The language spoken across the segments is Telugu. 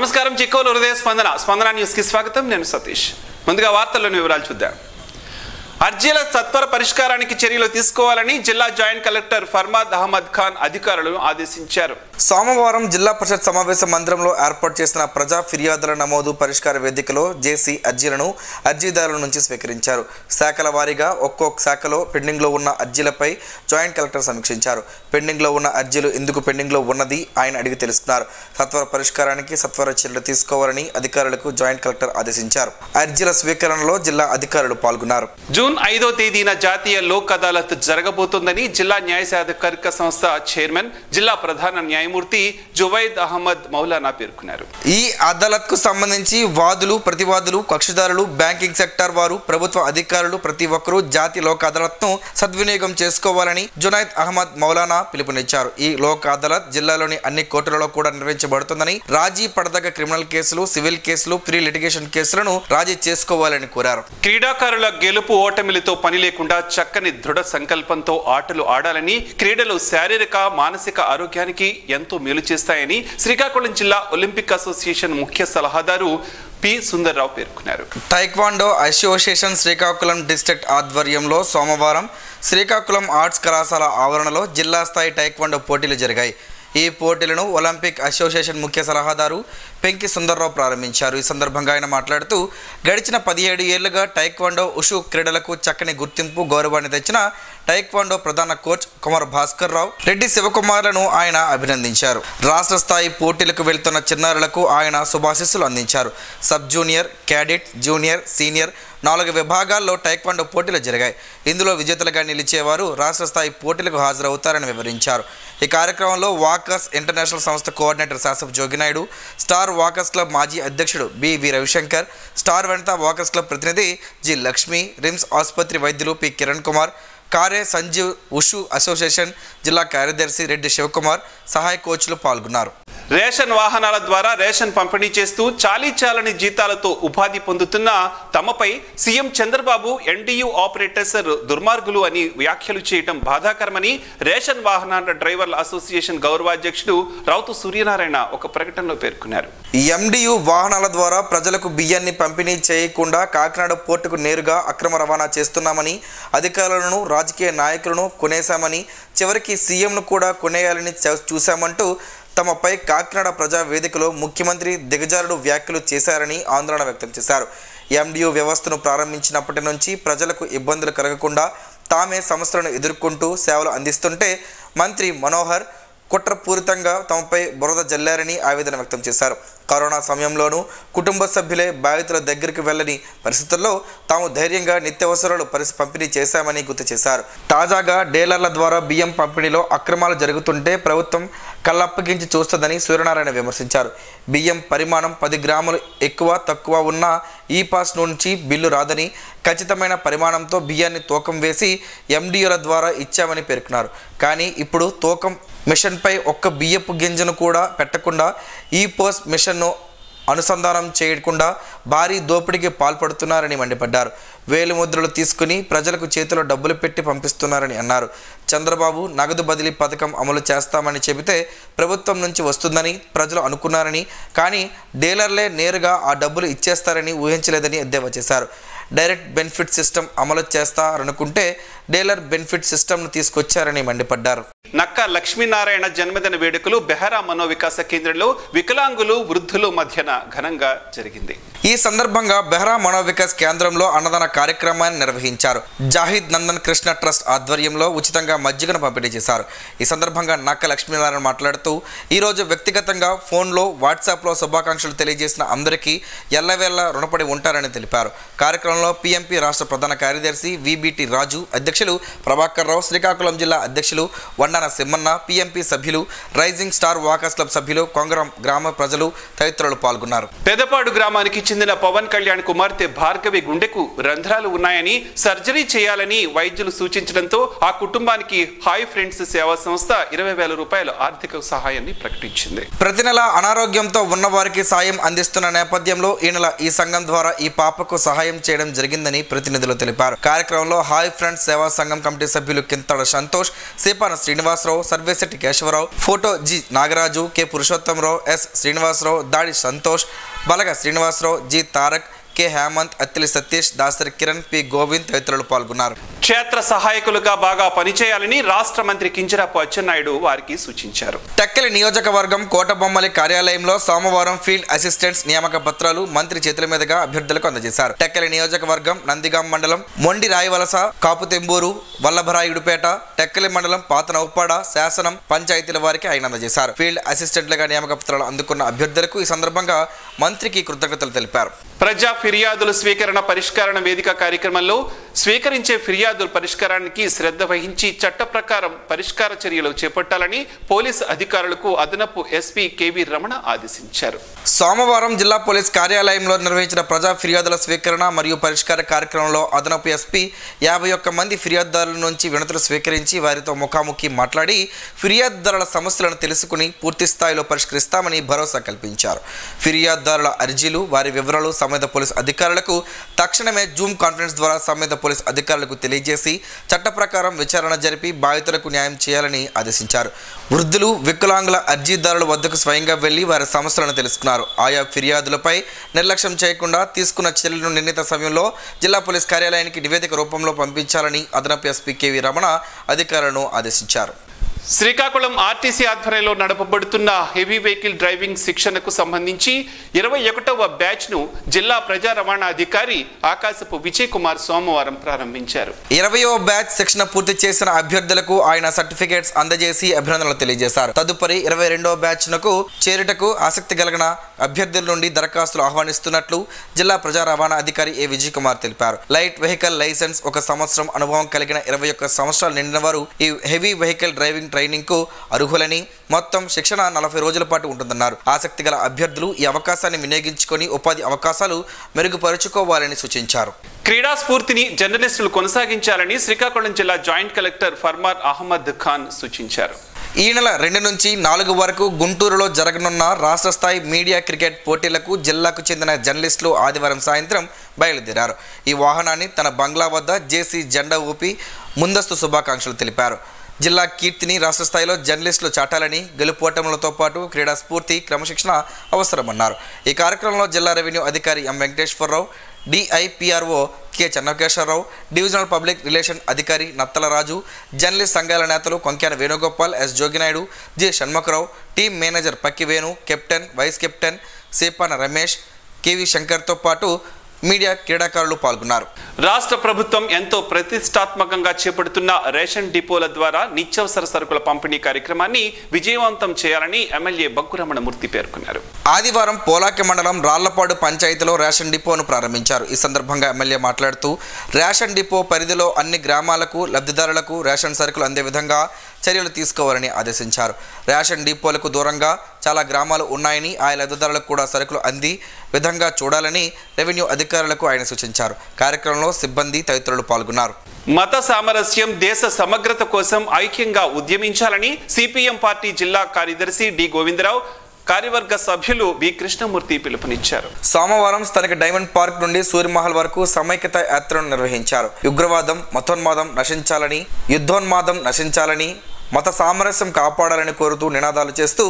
నమస్కారం చిక్కోలు హృదయ స్పందన న్యూస్ కి స్వాగతం. నేను సతీష్. ముందుగా వార్తల్లోని వివరాలు చూద్దాం. అర్జీల సత్వర పరిష్కారానికి చర్యలు తీసుకోవాలని జిల్లా జాయింట్ కలెక్టర్ ఫర్మాద్ అహ్మద్ ఖాన్ అధికారులను ఆదేశించారు. సోమవారం జిల్లా పరిషత్ సమావేశ మందిరంలో ఏర్పాటు చేసిన ప్రజా ఫిర్యాదుల నమోదు పరిష్కార వేదికలో జేసీ అర్జీలను అర్జీదారుల నుంచి స్వీకరించారు. శాఖల వారీగా ఒక్కొక్క శాఖలో పెండింగ్లో ఉన్న అర్జీలపై జాయింట్ కలెక్టర్ సమీక్షించారు. పెండింగ్లో ఉన్న అర్జీలు ఎందుకు పెండింగ్లో ఉన్నది ఆయన అడిగి తెలుసుకున్నారు. సత్వర పరిష్కారానికి సత్వర చర్యలు తీసుకోవాలని అధికారులకు జాయింట్ కలెక్టర్ ఆదేశించారు. అర్జీల స్వీకరణలో జిల్లా అధికారులు పాల్గొన్నారు. జూన్ 5వ తేదీన జాతీయ లోక్ అదాలత్ జరగబోతోందని జిల్లా న్యాయ సాధికారిక సంస్థ చైర్మన్ జిల్లా ప్రధాన న్యాయమూర్తి జువైద్ అహ్మద్ మౌలానా పేర్కొన్నారు. ఈ అదాలత్ కు సంబంధించి వాదులు, ప్రతివాదులు, కక్షిదారులు, బ్యాంకింగ్ సెక్టార్ వారు, ప్రభుత్వ అధికారులు ప్రతి ఒక్కరూ జాతీయ లోక్ అదాలత్ ను సద్వినియోగం చేసుకోవాలని జునైద్ అహ్మద్ మౌలానా పిలుపునిచ్చారు. ఈ లోక్ అదాలత్ జిల్లాలోని అన్ని కోర్టులలో కూడా నిర్వహించబడుతుందని, రాజీ పడదగ్గ క్రిమినల్ కేసులు, సివిల్ కేసులు, ప్రీ లిటిగేషన్ కేసులను రాజీ చేసుకోవాలని కోరారు. క్రీడాకారుల గెలుపు ఓటమిలతో పని లేకుండా చక్కని దృఢ సంకల్పంతో ఆటలు ఆడాలని, క్రీడలు శారీరక మానసిక ఆరోగ్యానికి ఎంతో మేలు చేస్తాయని శ్రీకాకుళం జిల్లా ఒలింపిక్ అసోసియేషన్ ముఖ్య సలహాదారు పి సుందర్రావు పేర్కొన్నారు. టైక్వాండో అసోసియేషన్ శ్రీకాకుళం డిస్ట్రిక్ట్ ఆధ్వర్యంలో సోమవారం శ్రీకాకుళం ఆర్ట్స్ కళాశాల ఆవరణలో జిల్లా స్థాయి టైక్వాండో పోటీలు జరిగాయి. ఈ పోటీలను ఒలింపిక్ అసోసియేషన్ ముఖ్య సలహాదారు పెంకి సుందర్రావు ప్రారంభించారు. ఈ సందర్భంగా ఆయన మాట్లాడుతూ, గడిచిన 17 ఏళ్లుగా టైక్వాండో ఉషు క్రీడలకు చక్కని గుర్తింపు, గౌరవాన్ని తెచ్చిన టైక్వాండో ప్రధాన కోచ్ కుమార్ భాస్కర్ రావు, రెడ్డి శివకుమార్లను ఆయన అభినందించారు. రాష్ట్ర స్థాయి పోటీలకు వెళ్తున్న చిన్నారులకు ఆయన శుభాశీస్సులు అందించారు. Sub junior, cadet, junior, senior 4 విభాగాల్లో టైక్వాండో పోటీలు జరిగాయి. ఇందులో విజేతలుగా నిలిచేవారు రాష్ట్ర స్థాయి పోటీలకు హాజరవుతారని వివరించారు. ఈ కార్యక్రమంలో వాకర్స్ ఇంటర్నేషనల్ సంస్థ కోఆర్డినేటర్ శాసఫ్ జోగినాయుడు, స్టార్ వాకర్స్ క్లబ్ మాజీ అధ్యక్షుడు B Ravishankar, star Vanitha walkers club ప్రతినిధి జి లక్ష్మి, రిమ్స్ ఆసుపత్రి వైద్యులు పి కిరణ్ కుమార్, కారే సంజీవ్, ఉషు అసోసియేషన్ జిల్లా కార్యదర్శి రెడ్డి శివకుమార్, సహాయ కోచ్లు పాల్గొన్నారు. రేషన్ వాహనాల ద్వారా రేషన్ పంపిణీ చేస్తూ చాలీచాలని జీతాలతో ఉపాధి పొందుతున్న తమపై సీఎం చంద్రబాబు ఎన్డీయూ ఆపరేటర్స్ దుర్మార్గులు అని వ్యాఖ్యలు చేయడం బాధాకరమని రేషన్ వాహనాల డ్రైవర్ల అసోసియేషన్ గౌరవాధ్యక్షుడు రౌతు సూర్యనారాయణ ఒక ప్రకటనలో పేర్కొన్నారు. ఎండియు వాహనాల ద్వారా ప్రజలకు బియ్యాన్ని పంపిణీ చేయకుండా కాకినాడ పోర్టుకు నేరుగా అక్రమ రవాణా చేస్తున్నామని, అధికారులను, రాజకీయ నాయకులను కొనేశామని, చివరికి సీఎంను కూడా కొనేయాలని చూశామంటూ తమపై కాకినాడ ప్రజా వేదికలో ముఖ్యమంత్రి దిగజారుడు వ్యాఖ్యలు చేశారని ఆందోళన వ్యక్తం చేశారు. ఎండియు వ్యవస్థను ప్రారంభించినప్పటి నుంచి ప్రజలకు ఇబ్బందులు కలగకుండా తామే సమస్యలను ఎదుర్కొంటూ సేవలు అందిస్తుంటే మంత్రి మనోహర్ కుట్రపూరితంగా తమపై బురద జల్లారని ఆవేదన వ్యక్తం చేశారు. కరోనా సమయంలోనూ కుటుంబ సభ్యులే బాధితుల దగ్గరికి వెళ్ళని పరిస్థితుల్లో తాము ధైర్యంగా నిత్యావసరాలు పంపిణీ చేశామని గుర్తు చేశారు. తాజాగా డీలర్ల ద్వారా బియ్యం పంపిణీలో అక్రమాలు జరుగుతుంటే ప్రభుత్వం కళ్ళప్పగించి చూస్తుందని సూర్యనారాయణ విమర్శించారు. బియ్యం పరిమాణం 10 గ్రాములు ఎక్కువ తక్కువ ఉన్న ఈ పాస్ నుంచి బిల్లు రాదని, ఖచ్చితమైన పరిమాణంతో బియ్యాన్ని తూకం వేసి ఎండిఓల ద్వారా ఇచ్చామని పేర్కొన్నారు. కానీ ఇప్పుడు తూకం మిషన్పై ఒక్క బియ్యపు గింజను కూడా పెట్టకుండా ఈ పోస్ మిషన్ను అనుసంధానం చేయకుండా భారీ దోపిడీకి పాల్పడుతున్నారని మండిపడ్డారు. వేలు ముద్రలు తీసుకుని ప్రజలకు చేతిలో డబ్బులు పెట్టి పంపిస్తున్నారని అన్నారు. చంద్రబాబు నగదు బదిలీ పథకం అమలు చేస్తామని చెబితే ప్రభుత్వం నుంచి వస్తుందని ప్రజలు అనుకున్నారని, కానీ డీలర్లే నేరుగా ఆ డబ్బులు ఇచ్చేస్తారని ఊహించలేదని ఎద్దేవా చేశారు. డైరెక్ట్ బెనిఫిట్ సిస్టమ్ అమలు చేస్తారనుకుంటే డీలర్ బెనిఫిట్ సిస్టమ్ను తీసుకొచ్చారని మండిపడ్డారు. నక్క లక్ష్మీనారాయణ జన్మదిన వేడుకలు బెహరా మనోవికాస కేంద్రంలో వికలాంగులు, వృద్ధులు మధ్యన ఘనంగా జరిగింది. ఈ సందర్భంగా బెహరా మనోవికాస్ కేంద్రంలో అన్నదాన కార్యక్రమాన్ని నిర్వహించారు. జాహిద్ నందన్ కృష్ణ ట్రస్ట్ ఆధ్వర్యంలో ఉచితంగా మజ్జిగను పంపిణీ చేశారు. ఈ సందర్భంగా నక్క లక్ష్మీనారాయణ మాట్లాడుతూ, ఈరోజు వ్యక్తిగతంగా ఫోన్లో, వాట్సాప్లో శుభాకాంక్షలు తెలియజేసిన అందరికీ ఎల్లవేళ రుణపడి ఉంటారని తెలిపారు. కార్యక్రమంలో పిఎంపి రాష్ట్ర ప్రధాన కార్యదర్శి విబిటి రాజు, అధ్యక్షులు ప్రభాకర్ రావు, శ్రీకాకుళం జిల్లా అధ్యక్షులు వండాన సిమ్మన్న, పిఎంపి సభ్యులు, రైజింగ్ స్టార్ వాకర్స్ క్లబ్ సభ్యులు, కొంగరం గ్రామ ప్రజలు తదితరులు పాల్గొన్నారు. పెదపాడు గ్రామానికి చెందిన పవన్ కళ్యాణ్ కుమార్తె భార్గవి గుండెకు రంధ్రాలు ఉన్నాయని, సర్జరీ చేయాలని వైద్యులు సూచించడంతో ఆ కుటుంబానికి హాయ్ ఫ్రెండ్స్ సేవా సంస్థ 20,000 రూపాయల ఆర్థిక సహాయాన్ని ప్రకటించింది. ప్రతి నెల అనారోగ్యంతో ఉన్న వారికి సాయం అందిస్తున్న నేపథ్యంలో ఈ నెల ఈ సంఘం ద్వారా ఈ పాపకు సహాయం చేయడం జరిగిందని ప్రతినిధులు తెలిపారు. కార్యక్రమంలో హాయ్ ఫ్రెండ్స్ సేవా సేవా సంఘం కమిటీ సభ్యులు Kinthada Santosh, Sepana Srinivasarao, Sarvesetti Kesavarao, photo G Nagaraju, K Purushottamarao, S Srinivasarao, Dadi Santosh, Balaga Srinivasarao, G Tarak, K Hemanth, Attili Satish, Dasari Kiran, P Govind తదితరులు పాల్గొన్నారు. క్షేత్ర సహాయకులుగా బాగా పనిచేయాలని రాష్ట్ర మంత్రి కింజరాపు అచ్చెన్నాయుడు వారికి సూచించారు. టెక్కలి నియోజకవర్గం కోటబొమ్మలి కార్యాలయంలో సోమవారం ఫీల్డ్ అసిస్టెంట్స్ నియామక పత్రాలు మంత్రి చేతుల మీదుగా అభ్యర్థులకు అందజేశారు. టెక్కలి నియోజకవర్గం నందిగాం మండలం మొండి రాయవలస, కాపుతెంబూరు, వల్లభరాయుడుపేట, టెక్కలి మండలం పాత నౌపాడ, శాసనం పంచాయతీల వారికి ఆయన అందజేశారు. ఫీల్డ్ అసిస్టెంట్లుగా నియామక పత్రాలు అందుకున్న అభ్యర్థులకు ఈ సందర్భంగా మంత్రికి కృతజ్ఞతలు తెలిపారు. ప్రజా ఫిర్యాదుల స్వీకరణ పరిష్కరణ వేదిక కార్యక్రమంలో స్వీకరించే ఫిర్యాదుల పరిష్కారానికి శ్రద్ధ వహించి చట్ట ప్రకారం పరిష్కార చర్యలు చేపట్టాలని పోలీసు అధికారులకు అదనపు ఎస్పీ కేవీ రమణ ఆదేశించారు. సోమవారం జిల్లా పోలీస్ కార్యాలయంలో నిర్వహించిన ప్రజా ఫిర్యాదుల స్వీకరణ మరియు పరిష్కార కార్యక్రమంలో అదనపు ఎస్పీ 51 మంది ఫిర్యాదుదారుల నుంచి వినతులు స్వీకరించి వారితో ముఖాముఖి మాట్లాడి ఫిర్యాదుదారుల సమస్యలను తెలుసుకుని పూర్తి స్థాయిలో పరిష్కరిస్తామని భరోసా కల్పించారు. ఫిర్యాదుదారుల అర్జీలు, వారి వివరాలు సంబంధిత పోలీస్ అధికారులకు తక్షణమే జూమ్ కాన్ఫరెన్స్ ద్వారా సంబంధిత పోలీస్ అధికారులకు తెలియజేసి చట్ట ప్రకారం విచారణ జరిపి బాధితులకు న్యాయం చేయాలని ఆదేశించారు. వృద్ధులు, వికలాంగుల అర్జీదారుల వద్దకు స్వయంగా వెళ్లి వారి సమస్యలను తెలుసుకున్నారు. ఆయా ఫిర్యాదులపై నిర్లక్ష్యం చేయకుండా తీసుకున్న చర్యలను నిర్ణీత సమయంలో జిల్లా పోలీస్ కార్యాలయానికి నివేదిక రూపంలో పంపించాలని అదనపు ఎస్పీ కేవీ రమణ అధికారులను ఆదేశించారు. శ్రీకాకుళం ఆర్టీసీ ఆధ్వర్యంలో నడపబడుతున్న హెవీ వెహికల్ డ్రైవింగ్ శిక్షణకు సంబంధించి 21వ బ్యాచ్ను జిల్లా ప్రజా రవాణా అధికారి ఆకాశపు విజయ్ కుమార్ సోమవారం ప్రారంభించారు. 20వ బ్యాచ్ శిక్షణ పూర్తి చేసిన అభ్యర్థులకు ఆయన సర్టిఫికేట్స్ అందజేసి అభినందనలు తెలియజేశారు. తదుపరి 22వ బ్యాచ్నకు చేరుటకు ఆసక్తి కలిగిన అభ్యర్థుల నుండి దరఖాస్తులు ఆహ్వానిస్తున్నట్లు జిల్లా ప్రజా రవాణా అధికారి ఏ విజయ్ కుమార్ తెలిపారు. లైట్ వెహికల్ లైసెన్స్, 1 సంవత్సరం అనుభవం కలిగిన 21 సంవత్సరాలు నిండిన వారు ఈ హెవీ వెహికల్ డ్రైవింగ్ ట్రైనింగ్ కు అర్హులని, మొత్తం శిక్షణ 40 రోజుల పాటు ఉంటుందన్నారు. ఆసక్తి గల అభ్యర్థులు ఈ అవకాశాన్ని వినియోగించుకొని ఉపాధి అవకాశాలు మెరుగుపరుచుకోవాలని సూచించారు. క్రీడా స్ఫూర్తిని జర్నలిస్టులు కొనసాగించాలని శ్రీకాకుళం జిల్లా జాయింట్ కలెక్టర్ ఫర్మార్ అహ్మద్ ఖాన్ సూచించారు. ఈ నెల 2 నుంచి 4 వరకు గుంటూరులో జరగనున్న రాష్ట్ర స్థాయి మీడియా క్రికెట్ పోటీలకు జిల్లాకు చెందిన జర్నలిస్టులు ఆదివారం సాయంత్రం బయలుదేరారు. ఈ వాహనాన్ని తన బంగ్లా వద్ద జేసీ జెండా ఊపి ముందస్తు శుభాకాంక్షలు తెలిపారు. జిల్లా కీర్తిని రాష్ట్ర స్థాయిలో జర్నలిస్టులు చాటాలని, గెలుపోటములతో పాటు క్రీడా స్ఫూర్తి, క్రమశిక్షణ అవసరమన్నారు. ఈ కార్యక్రమంలో జిల్లా రెవెన్యూ అధికారి M Venkateswararao, DIPRO K Chennakesavarao, divisional public relation అధికారి నత్తలరాజు, జర్నలిస్ట్ సంఘాల నేతలు Konkyana Venugopal, S Joginaidu, J Shanmukharao, team manager Pakki Venu, captain, vice captain Sepana Ramesh, KV శంకర్తో పాటు మీడియా క్రీడాకారులు పాల్గొన్నారు. రాష్ట్ర ప్రభుత్వం ఎంతో ప్రతిష్టాత్మకంగా చేపడుతున్న రేషన్ డిపోల ద్వారా నిత్యావసర సరుకుల పంపిణీ కార్యక్రమాన్ని విజయవంతం చేయాలని ఎమ్మెల్యే బగ్గు రమణమూర్తి పేర్కొన్నారు. ఆదివారం పోలాకి మండలం రాళ్లపాడు పంచాయతీలో రేషన్ డిపోను ప్రారంభించారు. ఈ సందర్భంగా ఎమ్మెల్యే మాట్లాడుతూ రేషన్ డిపో పరిధిలో అన్ని గ్రామాలకు లబ్ధిదారులకు రేషన్ సరుకులు అందే విధంగా చర్యలు తీసుకోవాలని ఆదేశించారు. రేషన్ డిపోలకు దూరంగా చాలా గ్రామాలు ఉన్నాయని, ఆయా లబ్ధిదారులకు కూడా సరుకులు అంది విధంగా చూడాలని రెవెన్యూ అధికారులకు ఆయన సూచించారు. కార్యక్రమంలో సిబ్బంది తదితరులు పాల్గొన్నారు. మత సామరస్యం, దేశ సమగ్రత కోసం ఐక్యంగా ఉద్యమించాలని సిపిఎం పార్టీ జిల్లా కార్యదర్శి డి గోవిందరావు, కార్యవర్గ సభ్యులు బి కృష్ణమూర్తి పిలుపునిచ్చారు. సోమవారం స్థానిక డైమండ్ పార్క్ నుండి సూర్యమహల్ వరకు సమైక్యత యాత్రను నిర్వహించారు. ఉగ్రవాదం, మతోన్మాదం నశించాలని, యుద్ధోన్మాదం నశించాలని, మత సామరస్యం కాపాడాలని కోరుతూ నినాదాలు చేస్తూ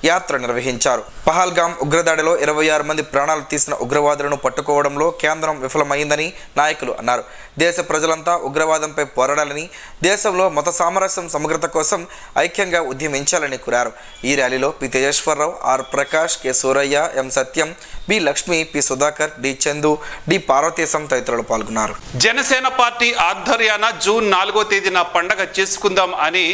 యాత్ర నిర్వహించారు. పహల్గామ్ ఉగ్రదాడిలో 26 మంది ప్రాణాలు తీసిన ఉగ్రవాదులను పట్టుకోవడంలో కేంద్రం విఫలమైందని నాయకులు అన్నారు. దేశ ప్రజలంతా ఉగ్రవాదంపై పోరాడాలని, దేశంలో మత సామరస్యం సమగ్రత కోసం ఐక్యంగా ఉద్యమించాలని కోరారు. ఈ ర్యాలీలో P Tejeswararao, R Prakash, K Suraiah, M Satyam, B Lakshmi, P Sudhakar, D Chandu, D Parvateesam తదితరులు పాల్గొన్నారు. జనసేన పార్టీ ఆధ్వర్యాన జూన్ 4వ తేదీన పండగ చేసుకుందాం అని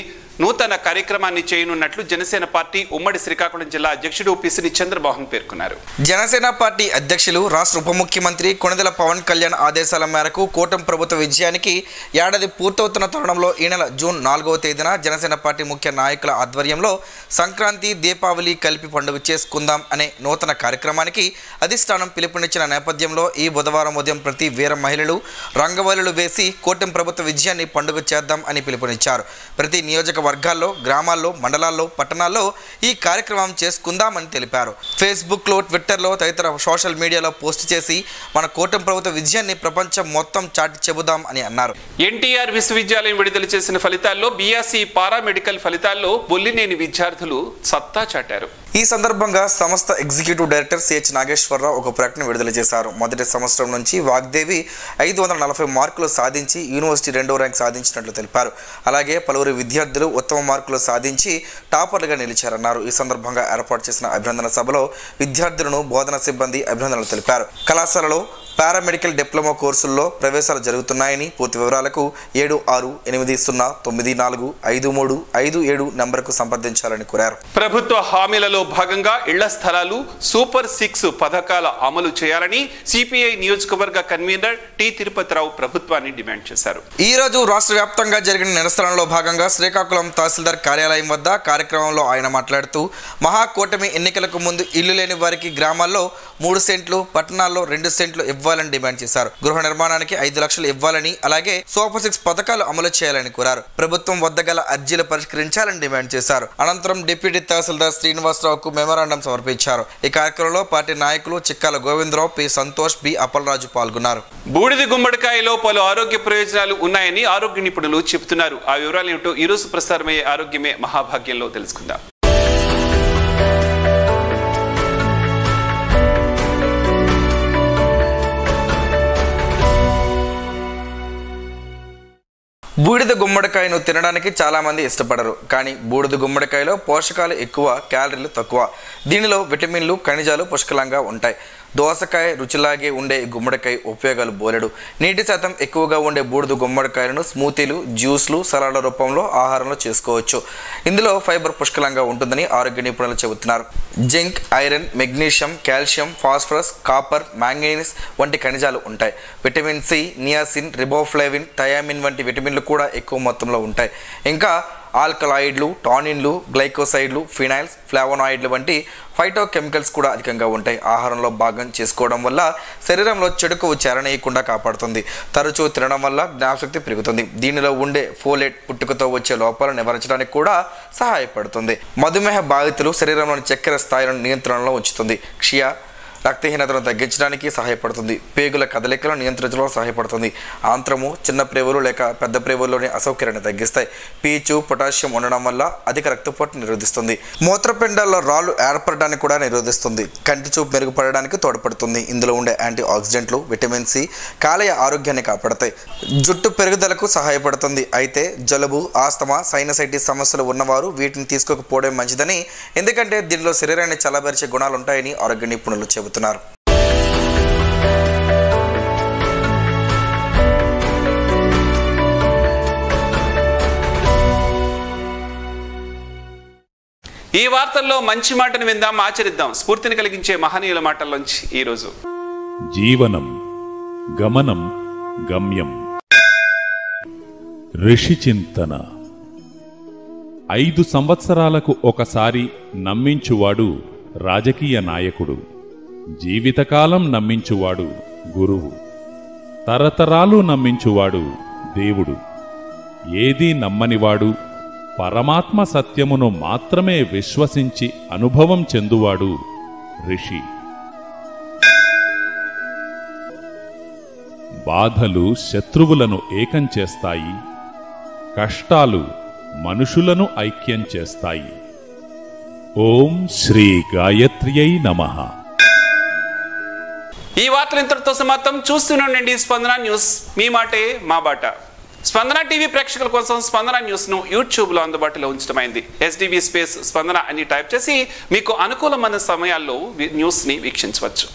నూతన కార్యక్రమాన్ని చేయనున్నట్లు జనసేన పార్టీ ఉమ్మడి శ్రీకాకుళం జిల్లా అధ్యక్షుడు పిసిని చంద్రమోహన్ పేర్కొన్నారు. జనసేన పార్టీ అధ్యక్షులు, రాష్ట్ర ఉప ముఖ్యమంత్రి కొణిదెల పవన్ కళ్యాణ్ ఆదేశాల మేరకు కూటమి ప్రభుత్వ విజయానికి ఏడాది పూర్తవుతున్న తరుణంలో ఈ నెల జూన్ 4వ తేదీన జనసేన పార్టీ ముఖ్య నాయకుల ఆధ్వర్యంలో సంక్రాంతి, దీపావళి కలిపి పండుగ చేసుకుందాం అనే నూతన కార్యక్రమానికి అధిష్టానం పిలుపునిచ్చిన నేపథ్యంలో ఈ బుధవారం ఉదయం ప్రతి వీర మహిళలు రంగవల్లులు వేసి కూటమి ప్రభుత్వ విజయాన్ని పండుగ చేద్దాం అని పిలుపునిచ్చారు. ప్రతి నియోజకవర్గాల్లో, గ్రామాల్లో, మండలాల్లో, పట్టణాల్లో ఈ కార్యక్రమం కార్యక్రమం చేసుకుందామని తెలిపారు. ఫేస్బుక్లో, ట్విట్టర్లో తదితర సోషల్ మీడియాలో పోస్ట్ చేసి మన కూటమి ప్రభుత్వ విజయాన్ని ప్రపంచం మొత్తం చాటి చెబుదాం అని అన్నారు. ఎన్టీఆర్ విశ్వవిద్యాలయం విడుదల చేసిన ఫలితాల్లో బీఎస్సీ పారామెడికల్ ఫలితాల్లో బొల్లినేని విద్యార్థులు సత్తా చాటారు. ఈ సందర్భంగా సంస్థ ఎగ్జిక్యూటివ్ డైరెక్టర్ సిహెచ్ నాగేశ్వరరావు ఒక ప్రకటన విడుదల చేశారు. మొదటి సంవత్సరం నుంచి వాగ్దేవి 540 మార్కులు సాధించి యూనివర్సిటీ 2వ ర్యాంక్ సాధించినట్లు తెలిపారు. అలాగే పలువురు విద్యార్థులు ఉత్తమ మార్కులు సాధించి టాపర్లుగా నిలిచారన్నారు. ఈ సందర్భంగా ఏర్పాటు చేసిన అభినందన సభలో విద్యార్థులను, బోధన సిబ్బంది అభినందనలు తెలిపారు. కళాశాలలో పారామెడికల్ డిప్లొమా కోర్సుల్లో ప్రవేశాలు జరుగుతున్నాయని పూర్తి వివరాలకు 7680945357 నంబర్కు సంప్రదించాలని కోరారు. ప్రభుత్వ హామీలలో భాగంగా ఇళ్ల స్థలాలు, సూపర్ 6 పథకాల అమలు చేయాలని సిపిఐ నియోజకవర్గ కన్వీనర్ టి తిరుపతిరావు ప్రభుత్వాన్ని డిమాండ్ చేశారు. ఈ రోజు రాష్ట్ర వ్యాప్తంగా జరిగిన నిరసనలో భాగంగా శ్రీకాకుళం తహసీల్దార్ కార్యాలయం వద్ద కార్యక్రమంలో ఆయన మాట్లాడుతూ మహాకూటమి ఎన్నికలకు ముందు ఇల్లు లేని వారికి గ్రామాల్లో 3 సెంట్లు, పట్టణాల్లో 2 సెంట్లు ఇవ్వాలని డిమాండ్ చేశారు. గృహ నిర్మాణానికి 5 లక్షలు ఇవ్వాలని, అలాగే సూపర్ 6 పథకాలు అమలు చేయాలని కోరారు. ప్రభుత్వం వద్ద గల అర్జీలు పరిష్కరించాలని డిమాండ్ చేశారు. అనంతరం డిప్యూటీ తహసీల్దార్ శ్రీనివాసరావుకు మెమోరాండం సమర్పించారు. ఈ కార్యక్రమంలో పార్టీ నాయకులు చిక్కాల గోవిందరావు, పి సంతోష్, బి అప్పలరాజు పాల్గొన్నారు. బూడిద గుమ్మడికాయలో పలు ఆరోగ్య ప్రయోజనాలు ఉన్నాయని ఆరోగ్య నిపుణులు చెబుతున్నారు. ఆ వివరాలు ఏమిటో ఈ రోజు ప్రసారమయ్యే ఆరోగ్యమే మహాభాగ్యంలో తెలుసుకుందాం. బూడిద గుమ్మడికాయను తినడానికి చాలా మంది ఇష్టపడరు. కానీ బూడిద గుమ్మడికాయలో పోషకాలు ఎక్కువ, క్యాలరీలు తక్కువ. దీనిలో విటమిన్లు, ఖనిజాలు పుష్కలంగా ఉంటాయి. దోసకాయ రుచిలాగే ఉండే గుమ్మడికాయ ఉపయోగాలు బోలెడు. నీటి శాతం ఎక్కువగా ఉండే బూడిద గుమ్మడికాయలను స్మూతీలు, జ్యూస్లు, సలాడ్ల రూపంలో ఆహారంలో చేసుకోవచ్చు. ఇందులో ఫైబర్ పుష్కలంగా ఉంటుందని ఆరోగ్య నిపుణులు చెబుతున్నారు. Zinc, iron, magnesium, calcium, phosphorus, copper, manganese వంటి ఖనిజాలు ఉంటాయి. Vitamin C, niacin, riboflavin, thiamine వంటి విటమిన్లు కూడా ఎక్కువ మొత్తంలో ఉంటాయి. ఇంకా ఆల్కలాయిడ్లు, టానిన్లు, గ్లైకోసైడ్లు, ఫినైల్స్, ఫ్లావోనాయిడ్లు వంటి ఫైటోకెమికల్స్ కూడా అధికంగా ఉంటాయి. ఆహారంలో భాగం చేసుకోవడం వల్ల శరీరంలో చెడు కొవ్వు చేరనీయకుండా కాపాడుతుంది. తరచూ తినడం వల్ల జ్ఞాపశక్తి పెరుగుతుంది. దీనిలో ఉండే ఫోలేట్ పుట్టుకతో వచ్చే లోపాలను నివారించడానికి కూడా సహాయపడుతుంది. మధుమేహ బాధితులు శరీరంలోని చక్కెర స్థాయిలను నియంత్రణలో ఉంచుతుంది. క్షయ, రక్తహీనతను తగ్గించడానికి సహాయపడుతుంది. పేగుల కదలికలను నియంత్రించడంలో సహాయపడుతుంది. ఆంత్రము, చిన్న ప్రేవులు లేక పెద్ద ప్రేవుల్లోని అసౌకర్యాన్ని తగ్గిస్తాయి. పీచు, పొటాషియం ఉండడం వల్ల అధిక రక్తపోటును నిరోధిస్తుంది. మూత్రపిండాల్లో రాళ్ళు ఏర్పడడానికి కూడా నిరోధిస్తుంది. కంటి చూపు మెరుగుపడడానికి తోడ్పడుతుంది. ఇందులో ఉండే యాంటీ ఆక్సిడెంట్లు, విటమిన్ సి కాలేయ ఆరోగ్యాన్ని కాపాడతాయి. జుట్టు పెరుగుదలకు సహాయపడుతుంది. అయితే జలుబు, ఆస్తమా, సైనసైటిస్ సమస్యలు ఉన్నవారు వీటిని తీసుకోకపోవడం మంచిదని, ఎందుకంటే దీనిలో శరీరాన్ని చల్లబరిచే గుణాలు ఉంటాయని ఆరోగ్య నిపుణులు చెబుతున్నారు. ఈ వార్తల్లో మంచి మాటను విందాం, ఆచరిద్దాం. స్ఫూర్తిని కలిగించే మహనీయుల మాటల్లోంచి ఈరోజు. జీవనం గమనం గమ్యం. ఋషి చింతన. 5 సంవత్సరాలకు ఒకసారి నమ్మించువాడు రాజకీయ నాయకుడు. జీవితకాలం నమ్మించువాడు గురువు. తరతరాలు నమ్మించువాడు దేవుడు. ఏదీ నమ్మనివాడు పరమాత్మ సత్యమును మాత్రమే విశ్వసించి అనుభవం చెందువాడు ఋషి. బాధలు శత్రువులను ఏకం చేస్తాయి. కష్టాలు మనుషులను ఐక్యం చేస్తాయి. ఓం శ్రీ గాయత్ర్యై నమః. ఈ వార్తలు ఇంతటితో సమాప్తం. చూస్తూనే స్పందన న్యూస్, మీ మాటే మా బాట. స్పందన టీవీ ప్రేక్షకుల కోసం స్పందన న్యూస్ ను యూట్యూబ్ లో అందుబాటులో ఉంచడమైంది. SDB స్పేస్ స్పందన అని టైప్ చేసి మీకు అనుకూలమైన సమయాల్లో న్యూస్ ని వీక్షించవచ్చు.